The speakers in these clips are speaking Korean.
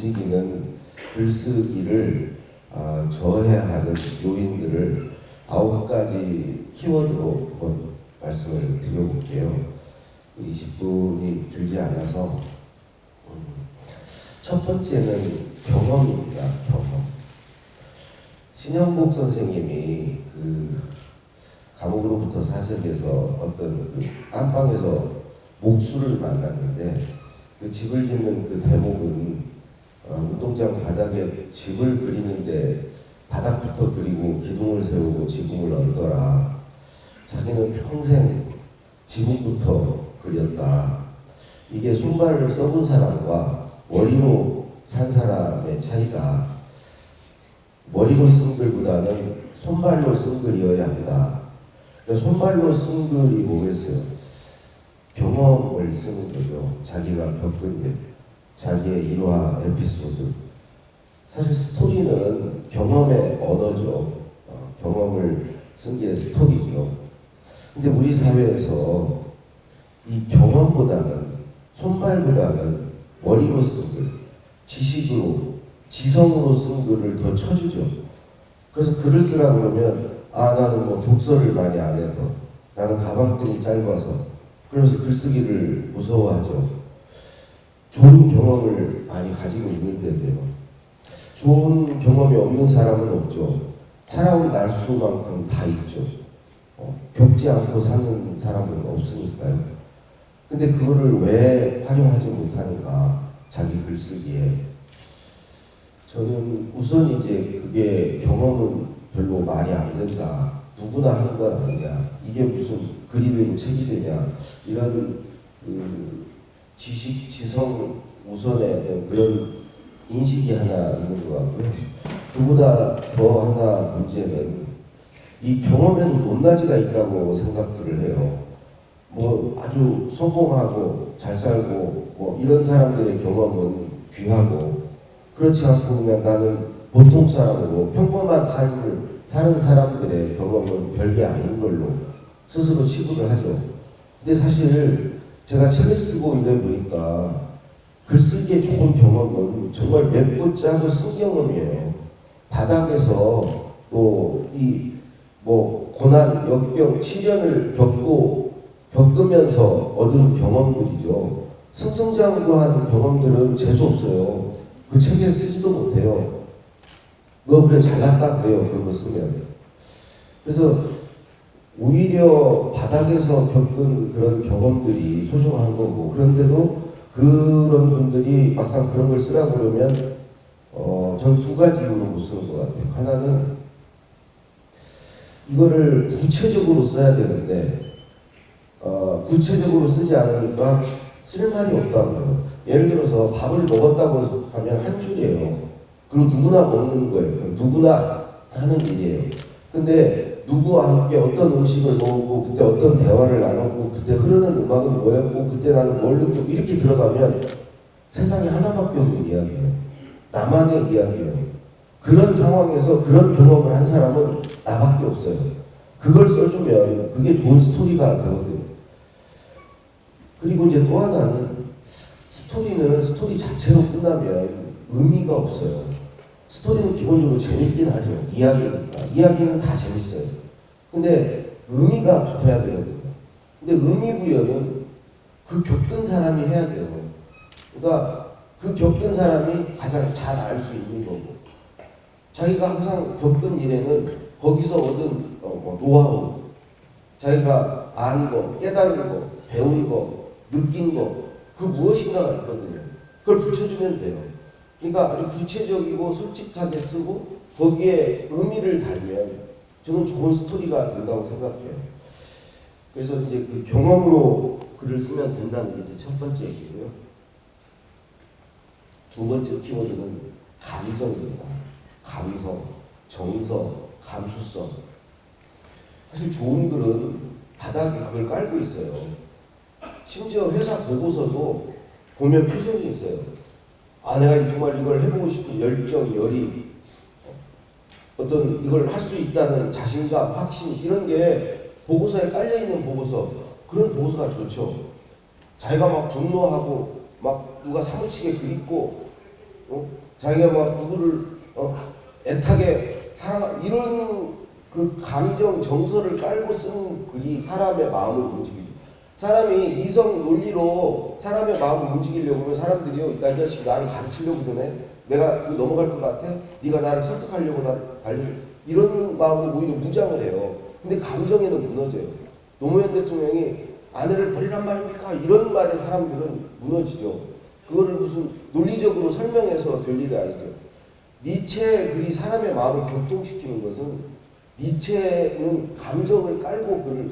움직이는 글쓰기를 저해야 하는 요인들을 9가지 키워드로 한번 말씀을 드려볼게요. 20분이 길지 않아서 첫 번째는 경험입니다. 경험. 신영복 선생님이 그 감옥으로부터 사색해서 어떤 그 안방에서 목수를 만났는데 그 집을 짓는 그 대목은 운동장 바닥에 집을 그리는데 바닥부터 그리고 기둥을 세우고 지붕을 얹더라. 자기는 평생 지붕부터 그렸다. 이게 손발을 써본 사람과 머리로 산 사람의 차이다. 머리로 쓴 글보다는 손발로 쓴 글이어야 한다. 그러니까 손발로 쓴 글이 뭐겠어요? 경험을 쓰는 거죠. 자기가 겪은 일, 자기의 일화, 에피소드. 사실 스토리는 경험의 언어죠. 경험을 쓴 게 스토리죠. 근데 우리 사회에서 이 경험보다는 손발보다는 머리로 쓴 글, 지식으로, 지성으로 쓴 글을 더 쳐주죠. 그래서 글을 쓰라 그러면 나는 뭐 독서를 많이 안 해서, 나는 가방끈이 짧아서, 그러면서 글쓰기를 무서워하죠. 좋은 경험을 많이 가지고 있는데도요. 좋은 경험이 없는 사람은 없죠. 살아온 날수만큼 다 있죠. 겪지 않고 사는 사람은 없으니까요. 근데 그거를 왜 활용하지 못하는가? 자기 글쓰기에. 저는 우선 이제 그게 경험은 별로 말이 안 된다. 누구나 하는 건 아니냐. 이게 무슨 글이 되고 책이 되냐. 이런 그 지식, 지성 우선의 어떤 그런 인식이 하나 있는 것 같고요. 그보다 더 하나 문제는 이 경험에는 높낮이가 있다고 생각들을 해요. 뭐 아주 성공하고 잘 살고 뭐 이런 사람들의 경험은 귀하고, 그렇지 않고 그냥 나는 보통 사람으로 평범한 삶을 사는 사람들의 경험은 별게 아닌 걸로 스스로 치부를 하죠. 근데 사실 제가 책을 쓰고 이래 보니까 글쓰기에 좋은 경험은 정말 맵고 짜고 쓴 경험이에요. 바닥에서 또 이 뭐 고난, 역경, 시련을 겪으면서 얻은 경험들이죠. 승승장구한 경험들은 재수 없어요. 그 책에 쓰지도 못해요. 너 그래 잘났다 그래요. 그런 거 쓰면. 그래서 오히려 바닥에서 겪은 그런 경험들이 소중한 거고, 그런데도 그런 분들이 막상 그런 걸 쓰라고 그러면 전 2가지 이유로 못 쓰는 것 같아요. 하나는 이거를 구체적으로 써야 되는데 구체적으로 쓰지 않으니까 쓸 말이 없다고요. 예를 들어서 밥을 먹었다고 하면 한 줄이에요. 그리고 누구나 먹는 거예요. 누구나 하는 일이에요. 근데 누구와 함께 어떤 음식을 먹고 그때 어떤 대화를 나눴고 그때 흐르는 음악은 뭐였고 그때 나는 뭘 느꼈고 이렇게 들어가면 세상에 하나밖에 없는 이야기예요. 나만의 이야기예요. 그런 상황에서 그런 경험을 한 사람은 나밖에 없어요. 그걸 써주면 그게 좋은 스토리가 되거든요. 그리고 이제 또 하나는 스토리는 스토리 자체로 끝나면 의미가 없어요. 스토리는 기본적으로 재밌긴 하죠. 이야기니까. 이야기는 다 재밌어요. 근데 의미가 붙어야 되거든요. 근데 의미 부여는 그 겪은 사람이 해야 돼요. 그러니까 그 겪은 사람이 가장 잘 알 수 있는 거고, 자기가 항상 겪은 일에는 거기서 얻은 노하우, 자기가 안 거, 깨달은 거, 배운 거, 느낀 거, 그 무엇인가가 있거든요. 그걸 붙여주면 돼요. 그러니까 아주 구체적이고 솔직하게 쓰고 거기에 의미를 달면 저는 좋은 스토리가 된다고 생각해요. 그래서 이제 그 경험으로 글을 쓰면 된다는 게 첫 번째 얘기고요. 2번째 키워드는 감정입니다. 감성, 정서, 감수성. 사실 좋은 글은 바닥에 그걸 깔고 있어요. 심지어 회사 보고서도 보면 표정이 있어요. 내가 정말 이걸 해보고 싶은 열정, 열이, 어떤 이걸 할 수 있다는 자신감, 확신, 이런 게 보고서에 깔려있는 보고서, 그런 보고서가 좋죠. 자기가 막 분노하고 막 누가 사무치게 그립고 자기가 막 누구를 애타게 사랑 이런 그 감정 정서를 깔고 쓰는 글이 사람의 마음을 움직이죠. 사람이 이성 논리로 사람의 마음을 움직이려고 하면 사람들이요, 야, 이 자식 나를 가르치려고 드네. 내가 이거 넘어갈 것 같아? 네가 나를 설득하려고 이런 마음으로 오히려 무장을 해요. 근데 감정에는 무너져요. 노무현 대통령이 아내를 버리란 말입니까? 이런 말에 사람들은 무너지죠. 그거를 무슨 논리적으로 설명해서 될 일이 아니죠. 니체의 글이 사람의 마음을 격동시키는 것은 니체는 감정을 깔고 글을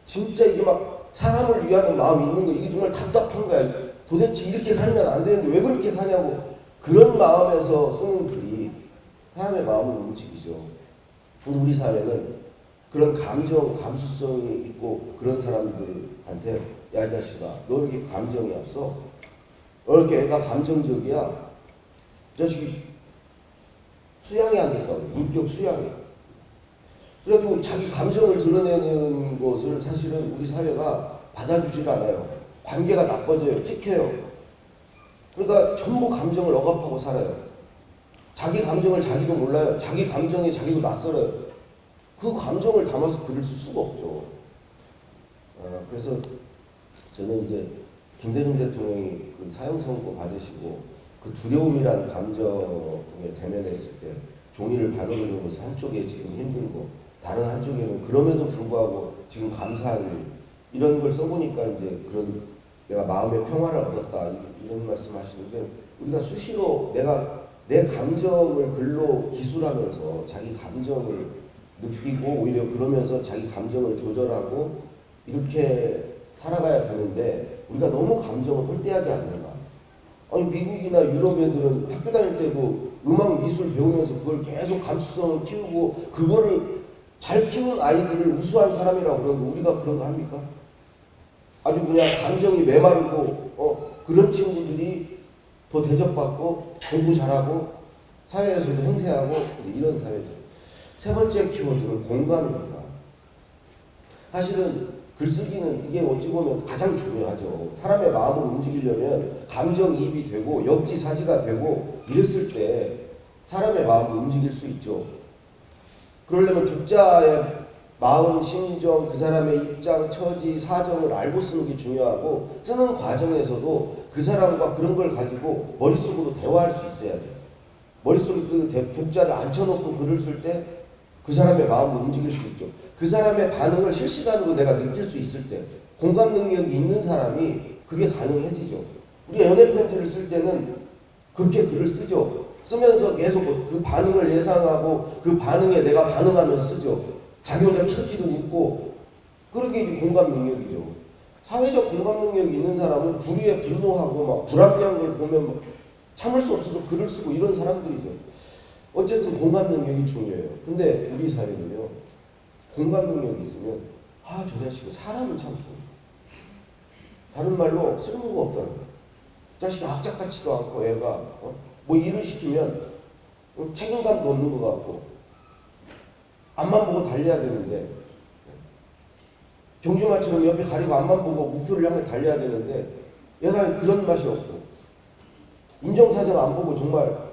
진짜 이게 막 사람을 위하는 마음이 있는 거 이게 정말 답답한 거야. 도대체 이렇게 살면 안 되는데 왜 그렇게 사냐고 그런 마음에서 쓰는 글이 사람의 마음을 움직이죠. 우리 사회는 그런 감정, 감수성이 있고 그런 사람들한테 야, 이 자식아, 너 이렇게 감정이 없어? 너 이렇게 애가 감정적이야? 이 자식이 수양이 안 됐다고. 인격 수양이. 그래도 자기 감정을 드러내는 것을 사실은 우리 사회가 받아주질 않아요. 관계가 나빠져요. 찍혀요. 그러니까 전부 감정을 억압하고 살아요. 자기 감정을 자기도 몰라요. 자기 감정에 자기도 낯설어요. 그 감정을 담아서 글을 쓸 수가 없죠. 그래서 저는 이제 김대중 대통령이 그 사형 선고 받으시고 그 두려움이라는 감정에 대면했을 때 종이를 바늘로 접어서 한쪽에 지금 힘들고 다른 한쪽에는 그럼에도 불구하고 지금 감사할 이런 걸 써보니까 이제 그런 내가 마음의 평화를 얻었다 이런 말씀하시는데 우리가 수시로 내가 내 감정을 글로 기술하면서 자기 감정을 느끼고 오히려 그러면서 자기 감정을 조절하고 이렇게 살아가야 되는데 우리가 너무 감정을 홀대하지 않는가. 아니 미국이나 유럽 애들은 학교 다닐 때도 음악 미술 배우면서 그걸 계속 감수성을 키우고 그거를 잘 키운 아이들을 우수한 사람이라고 그러는데 우리가 그런 거 합니까? 아주 그냥 감정이 메마르고 그런 친구들이 더 대접받고 공부 잘하고 사회에서도 행세하고 이런 사회죠. 세 번째 키워드는 공감입니다. 사실은 글쓰기는 이게 어찌 보면 가장 중요하죠. 사람의 마음을 움직이려면 감정이입이 되고 역지사지가 되고 이랬을 때 사람의 마음을 움직일 수 있죠. 그러려면 독자의 마음, 심정, 그 사람의 입장, 처지, 사정을 알고 쓰는 게 중요하고 쓰는 과정에서도 그 사람과 그런 걸 가지고 머릿속으로 대화할 수 있어야 돼요. 머릿속에 그 독자를 앉혀놓고 글을 쓸 때 그 사람의 마음을 움직일 수 있죠. 그 사람의 반응을 실시간으로 내가 느낄 수 있을 때 공감 능력이 있는 사람이 그게 가능해지죠. 우리가 연애 편지를 쓸 때는 그렇게 글을 쓰죠. 쓰면서 계속 그 반응을 예상하고 그 반응에 내가 반응하면서 쓰죠. 자기 혼자 키득키득 웃고 그렇게 이제 공감 능력이죠. 사회적 공감 능력이 있는 사람은 불의에 분노하고 막 불합리한 걸 보면 막 참을 수 없어서 글을 쓰고 이런 사람들이죠. 어쨌든 공감 능력이 중요해요. 근데 우리 사회는요. 공감 능력이 있으면 저 자식은 사람은 참 좋은 다른 말로 쓸모가 없다는 거예요. 자식이 악착 같지도 않고 애가 뭐 일을 시키면 책임감도 없는 것 같고 앞만 보고 달려야 되는데 경주마처럼 옆에 가리고 앞만 보고 목표를 향해 달려야 되는데 얘가 그런 맛이 없고 인정사정 안 보고 정말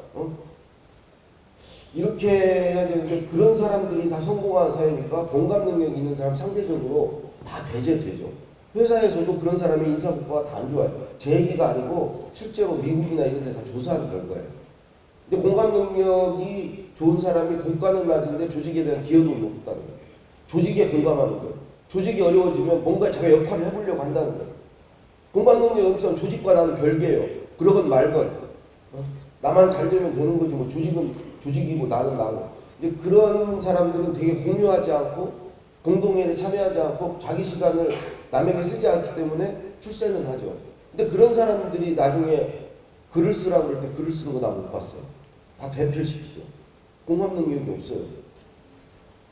이렇게 해야 되는데 그런 사람들이 다 성공한 사회니까 공감 능력이 있는 사람 상대적으로 다 배제되죠. 회사에서도 그런 사람의 인사고과가 다 안 좋아요. 제 얘기가 아니고 실제로 미국이나 이런 데 다 조사한 결과예요. 근데 공감 능력이 좋은 사람이 고가는 낮은데 조직에 대한 기여도는 높다는 거예요. 조직에 공감하는 거예요. 조직이 어려워지면 뭔가 자기가 역할을 해보려고 한다는 거예요. 공감 능력이 없으면 조직과 나는 별개예요. 그러건 말건 나만 잘 되면 되는 거지 뭐 조직은 조직이고 나는 나고. 이제 그런 사람들은 되게 공유하지 않고 공동회의에 참여하지 않고 자기 시간을 남에게 쓰지 않기 때문에 출세는 하죠. 근데 그런 사람들이 나중에 글을 쓰라고 그럴 때 글을 쓰는 거 나 못 봤어요. 다 대필시키죠. 공감 능력이 없어요.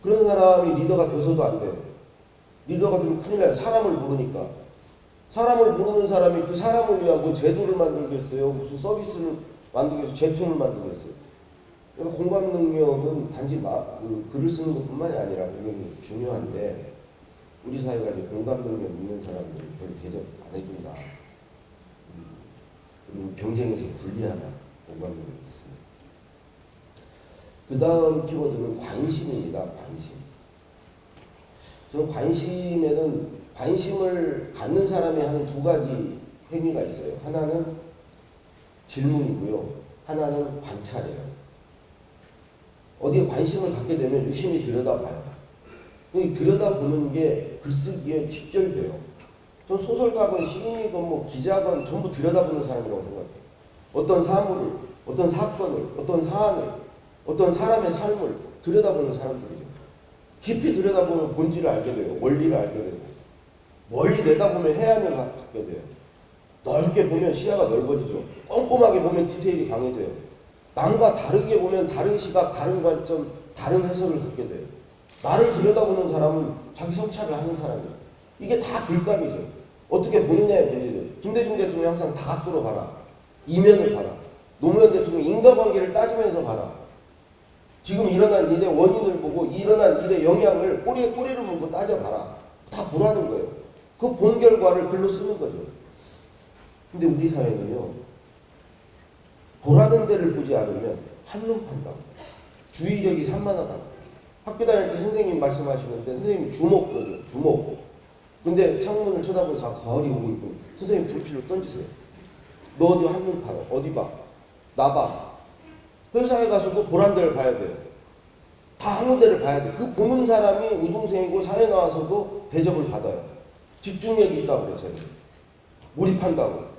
그런 사람이 리더가 돼서도 안 돼요. 리더가 되면 큰일 나요. 사람을 모르니까. 사람을 모르는 사람이 그 사람을 위한 뭐 제도를 만들겠어요. 무슨 서비스를 만들겠어요. 제품을 만들겠어요. 그러니까 공감 능력은 단지 글을 쓰는 것뿐만이 아니라 굉장히 중요한데 우리 사회가 이제 공감 능력 있는 사람들을 별로 대접 안 해준다. 그리고 경쟁에서 불리하다. 공감되고 있습니다. 그 다음 키워드는 관심입니다. 관심. 저는 관심을 갖는 사람이 하는 두 가지 행위가 있어요. 하나는 질문이고요. 하나는 관찰이에요. 어디에 관심을 갖게 되면 유심히 들여다봐요. 들여다보는 게 글쓰기에 직결돼요. 저 소설가건 시인이건 뭐 기자건 전부 들여다보는 사람이라고 생각해요. 어떤 사물을, 어떤 사건을, 어떤 사안을, 어떤 사람의 삶을 들여다보는 사람들이죠. 깊이 들여다보면 본질을 알게 돼요. 원리를 알게 되고, 멀리 내다보면 해안을 갖게 돼요. 넓게 보면 시야가 넓어지죠. 꼼꼼하게 보면 디테일이 강해져요. 남과 다르게 보면 다른 시각, 다른 관점, 다른 해석을 갖게 돼요. 나를 들여다보는 사람은 자기 성찰을 하는 사람이에요. 이게 다 글감이죠. 어떻게 보느냐의 문제죠. 김대중 대통령이 항상 다각도로 봐라. 이면을 봐라. 노무현 대통령이 인과관계를 따지면서 봐라. 지금 일어난 일의 원인을 보고 일어난 일의 영향을 꼬리에 꼬리를 물고 따져봐라. 다 보라는 거예요. 그 본 결과를 글로 쓰는 거죠. 근데 우리 사회는요, 보라는 데를 보지 않으면 한눈 판다고. 주의력이 산만하다고. 학교 다닐 때 선생님 말씀하시는데 선생님이 주목 그러죠. 주목. 근데 창문을 쳐다보면서 가을이 오고 있고 선생님 불필로 던지세요. 너 어디 한눈 팔아. 어디 봐. 나 봐. 회사에 가서도 보란 데를 봐야 돼요. 다 한 군데를 봐야 돼. 그 보는 사람이 우등생이고 사회 나와서도 대접을 받아요. 집중력이 있다고 그래요. 몰입한다고.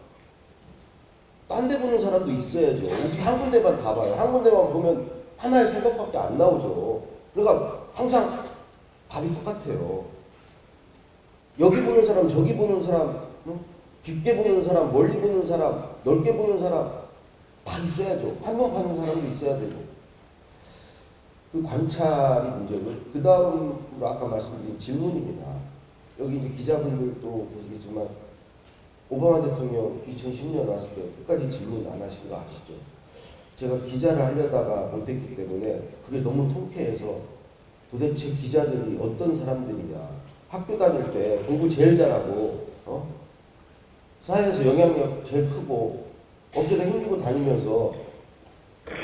딴 데 보는 사람도 있어야죠. 어떻게 한 군데만 다 봐요. 한 군데만 보면 하나의 생각밖에 안 나오죠. 그러니까 항상 답이 똑같아요. 여기 보는 사람, 저기 보는 사람, 깊게 보는 사람, 멀리 보는 사람, 넓게 보는 사람 다 있어야죠. 한눈 파는 사람도 있어야 되고. 그 관찰이 문제고, 그 다음으로 아까 말씀드린 질문입니다. 여기 이제 기자분들도 계시겠지만 오바마 대통령 2010년 왔을 때 끝까지 질문 안 하신 거 아시죠? 제가 기자를 하려다가 못했기 때문에 그게 너무 통쾌해서 도대체 기자들이 어떤 사람들이냐. 학교 다닐 때 공부 제일 잘하고 사회에서 영향력 제일 크고 어깨다 힘주고 다니면서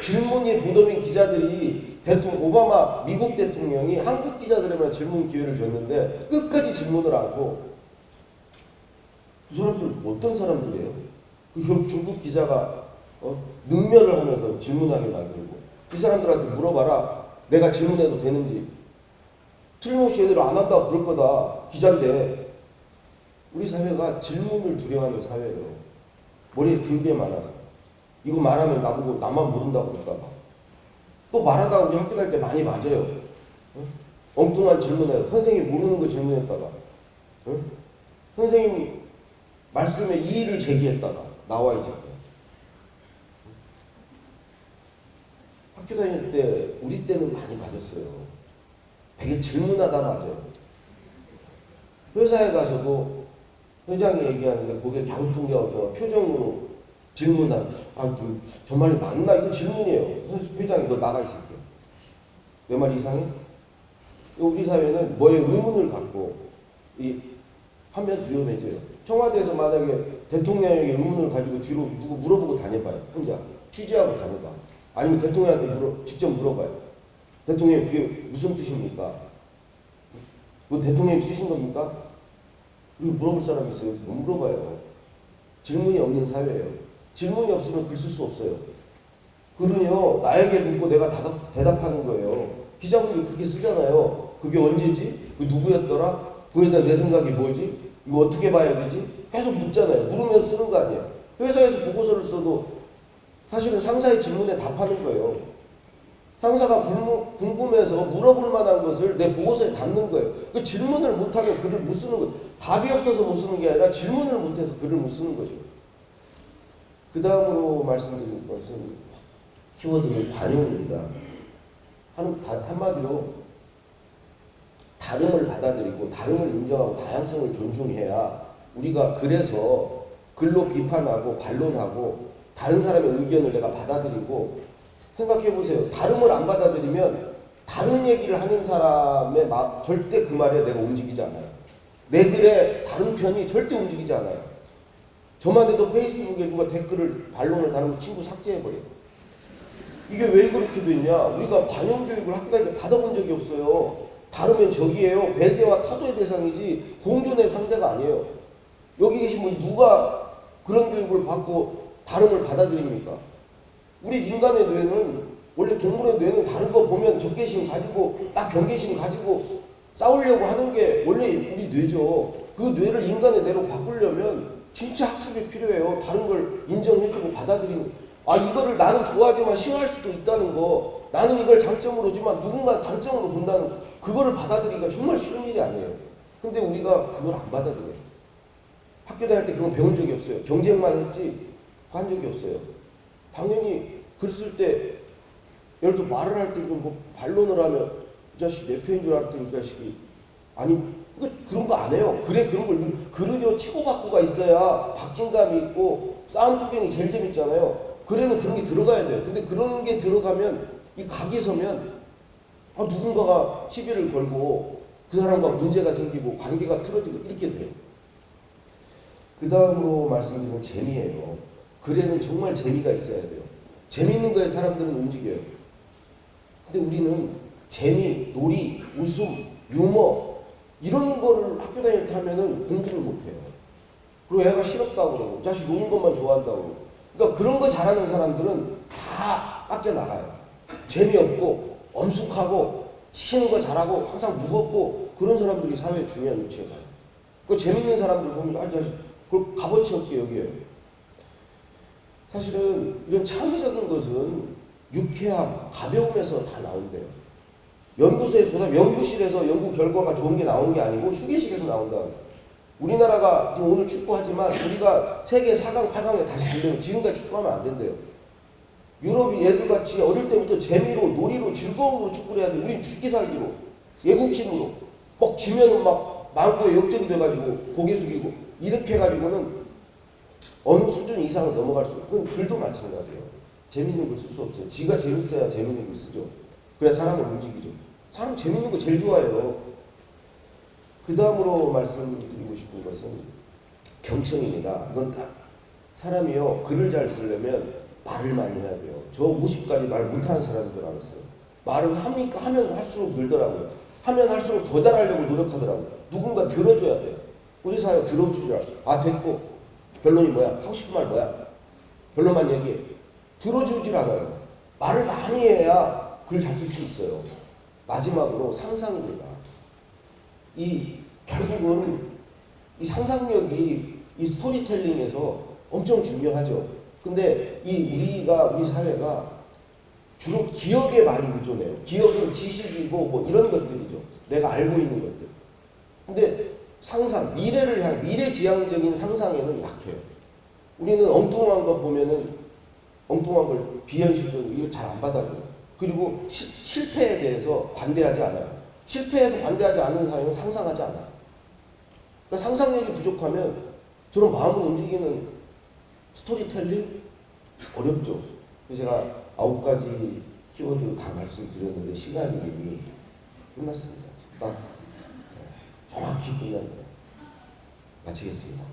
질문이 무덤인 기자들이 오바마 미국 대통령이 한국 기자들에만 질문 기회를 줬는데 끝까지 질문을 하고 그 사람들 어떤 사람들이에요? 그 중국 기자가 능멸을 하면서 질문하게 만들고 이 사람들한테 물어봐라. 내가 질문해도 되는지. 틀림없이 애들 안 한다고 그럴 거다. 기자인데. 우리 사회가 질문을 두려워하는 사회예요. 머리에 든 게 많아서. 이거 말하면 나보고 나만 모른다고 그럴까 봐. 또 말하다가 우리 학교 다닐 때 많이 맞아요. 엉뚱한 질문해요. 선생님이 모르는 거 질문했다가 선생님 말씀에 이의를 제기했다가 나와 있을 때. 학교 다닐 때 우리 때는 많이 맞았어요. 되게 질문하다 맞아요. 회사에 가서도 회장이 얘기하는데 고개 갸우뚱갸우뚱 표정으로 질문한 저 말이 맞나? 이거 질문이에요. 회장이 너 나가 이 새끼야. 내 말이 이상해? 우리 사회는 뭐에 의문을 갖고 하면 위험해져요. 청와대에서 만약에 대통령에게 의문을 가지고 뒤로 누구 물어보고 다녀봐요. 혼자 취재하고 다녀봐. 아니면 대통령한테 직접 물어봐요. 대통령님 그게 무슨 뜻입니까? 뭐 대통령님 쓰신 겁니까? 이거 물어볼 사람 있어요? 못 물어봐요. 질문이 없는 사회예요. 질문이 없으면 글 쓸 수 없어요. 글은요 나에게 묻고 내가 대답하는 거예요. 기자분들 그렇게 쓰잖아요. 그게 언제지? 그 누구였더라? 그거에 대한 내 생각이 뭐지? 이거 어떻게 봐야 되지? 계속 묻잖아요. 물으면 쓰는 거 아니에요. 회사에서 보고서를 써도 사실은 상사의 질문에 답하는 거예요. 상사가 궁금해서 물어볼 만한 것을 내 보고서에 담는 거예요. 그 질문을 못하면 글을 못 쓰는 거예요. 답이 없어서 못 쓰는 게 아니라 질문을 못해서 글을 못 쓰는 거죠. 그 다음으로 말씀드릴 것은 키워드는 관용입니다. 한마디로 다름을 받아들이고 다름을 인정하고 다양성을 존중해야 우리가 그래서 글로 비판하고 반론하고 다른 사람의 의견을 내가 받아들이고 생각해 보세요. 다름을 안 받아들이면 다른 얘기를 하는 사람의 절대 그 말에 내가 움직이지 않아요. 내 글에 다른 편이 절대 움직이지 않아요. 저만 해도 페이스북에 누가 댓글을 반론을 다는 친구 삭제해버려요. 이게 왜 그렇게 됐냐? 우리가 관용교육을 학교 다닐 때 받아본 적이 없어요. 다르면 적이에요. 배제와 타도의 대상이지 공존의 상대가 아니에요. 여기 계신 분 누가 그런 교육을 받고 다름을 받아들입니까? 우리 인간의 뇌는 원래 동물의 뇌는 다른 거 보면 적개심 가지고 딱 경계심 가지고 싸우려고 하는 게 원래 우리 뇌죠. 그 뇌를 인간의 뇌로 바꾸려면 진짜 학습이 필요해요. 다른 걸 인정해주고 받아들이는. 아, 이거를 나는 좋아하지만 싫어할 수도 있다는 거. 나는 이걸 장점으로지만 누군가 단점으로 본다는 그거를 받아들이기가 정말 쉬운 일이 아니에요. 근데 우리가 그걸 안 받아들여요. 학교 다닐 때 그런 거 배운 적이 없어요. 경쟁만 했지 한 적이 없어요. 당연히 글 쓸 때 예를 들어 말을 할 때 뭐 반론을 하면 이 자식 내 편인 줄 알았더니 이 자식이 아니 그런 거 안 해요. 그래 그런 걸 그러려 치고받고가 있어야 박진감이 있고 싸움 구경이 제일 재밌잖아요. 그래는 그런 게 들어가야 돼요. 근데 그런 게 들어가면 이 각이 서면 누군가가 시비를 걸고 그 사람과 문제가 생기고 관계가 틀어지고 이렇게 돼요. 그 다음으로 말씀드리는 재미예요. 글에는 정말 재미가 있어야 돼요. 재미있는 거에 사람들은 움직여요. 근데 우리는 재미, 놀이, 웃음, 유머 이런 거를 학교 다닐 때 하면은 공부를 못해요. 그리고 애가 싫었다고 그러고 자식 노는 것만 좋아한다고 그러고. 그러니까 그런 거 잘하는 사람들은 다 깎여 나가요. 재미없고 엄숙하고 시키는 거 잘하고 항상 무겁고 그런 사람들이 사회에 중요한 위치에 가요. 그 재밌는 사람들 보면 자식 그걸 값어치 없게 여겨요. 사실은 이런 창의적인 것은 유쾌함, 가벼움에서 다 나온대요. 연구소에서, 연구실에서 연구 결과가 좋은 게 나오는 게 아니고 휴게실에서 나온다. 우리나라가 지금 오늘 축구하지만 우리가 세계 4강, 8강에 다시 들려면 지금까지 축구하면 안 된대요. 유럽이 얘들같이 어릴 때부터 재미로, 놀이로, 즐거움으로 축구를 해야 돼. 우린 죽기 살기로, 애국심으로. 막 지면은 막 망고에 역적이 돼가지고 고개 숙이고 이렇게 해가지고는 어느 수준 이상은 넘어갈 수 없고 그건 글도 마찬가지예요. 재밌는 걸 쓸 수 없어요. 지가 재밌어야 재밌는 걸 쓰죠. 그래야 사람을 움직이죠. 사람 재밌는 거 제일 좋아해요. 그 다음으로 말씀드리고 싶은 것은 경청입니다. 이건 딱 사람이요 글을 잘 쓰려면 말을 많이 해야 돼요. 저 50까지 말 못하는 사람인 줄 알았어요. 말은 하니까 하면 할수록 늘더라고요. 하면 할수록 더 잘하려고 노력하더라고요. 누군가 들어줘야 돼요. 우리 사회가 들어주지 않아요. 아 됐고 결론이 뭐야? 하고 싶은 말 뭐야? 결론만 얘기해. 들어주질 않아요. 말을 많이 해야 글 잘 쓸 수 있어요. 마지막으로 상상입니다. 결국은 이 상상력이 이 스토리텔링에서 엄청 중요하죠. 근데 우리 사회가 주로 기억에 많이 의존해요. 기억은 지식이고 뭐 이런 것들이죠. 내가 알고 있는 것들. 근데 상상, 미래지향적인 상상에는 약해요. 우리는 엉뚱한 거 보면은 엉뚱한 걸 비현실적으로 이거 잘 안 받아줘요. 그리고 실패에 대해서 관대하지 않아요. 실패해서 관대하지 않은 사회는 상상하지 않아요. 그러니까 상상력이 부족하면 저런 마음을 움직이는 스토리텔링 어렵죠. 그래서 제가 9가지 키워드 다 말씀드렸는데 시간이 이미 끝났습니다. 딱 정확히 끝났네요. 마치겠습니다.